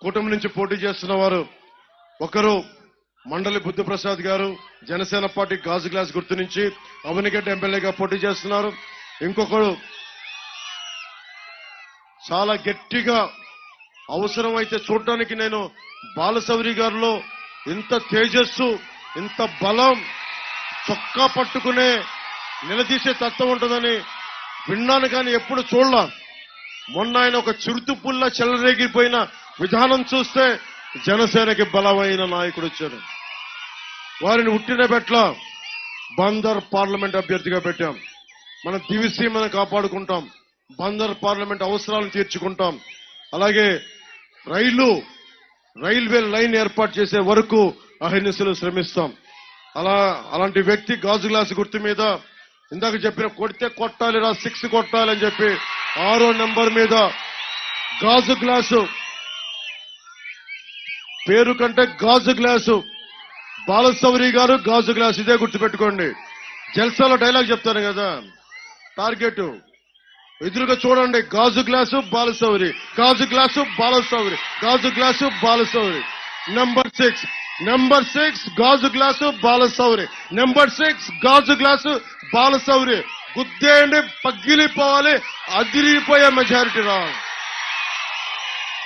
కూటమి నుంచి పోటీ చేస్తున్న వారు ఒకరు మండలి బుద్ధప్రసాద్ గారు జనసేన పార్టీ గాజు గ్లాస్ గుర్తు నుంచి అవనిగడ్డ ఎమ్మెల్యేగా పోటీ చేస్తున్నారు. ఇంకొకరు చాలా గట్టిగా అవసరమైతే చూడడానికి నేను బాలశౌరి గారిలో ఇంత తేజస్సు ఇంత బలం చొక్కా పట్టుకునే నిలదీసే తత్వం ఉంటుందని విన్నాను కానీ ఎప్పుడు చూడలా. మొన్న ఆయన ఒక చిరుత పుల్ల చెలరేగిపోయిన విధానం చూస్తే జనసేనకి బలమైన నాయకుడు వచ్చారు. వారిని ఉట్టిన పెట్ల బందర్ పార్లమెంట్ అభ్యర్థిగా పెట్టాం. మన దివిసీమను కాపాడుకుంటాం, బందర్ పార్లమెంట్ అవసరాలను తీర్చుకుంటాం. అలాగే రైల్వే లైన్ ఏర్పాటు చేసే వరకు అహర్నిశలు శ్రమిస్తాం. అలాంటి వ్యక్తి గాజు గ్లాసు గుర్తు మీద ఇందాక చెప్పిన కొడితే కొట్టాలి 6 కొట్టాలి అని చెప్పి 6వ నెంబర్ మీద గాజు గ్లాసు పేరు కంటే గాజు గ్లాసు బాలశౌరి గారు గాజు గ్లాసు ఇదే గుర్తుపెట్టుకోండి. జల్సాలో డైలాగ్ చెప్తాను కదా, టార్గెట్ ఎదురుగా చూడండి, గాజు గ్లాసు బాలశౌరి, గాజు గ్లాసు బాలశౌరి, గాజు గ్లాసు బాలశౌరి. నెంబర్ 6 గాజు గ్లాసు బాలశౌరి, నెంబర్ 6 గాజు గ్లాసు బాలశౌరి. గుద్దేయండి, పగిలిపోవాలి, అదిరిపోయే మెజారిటీ రావాలి.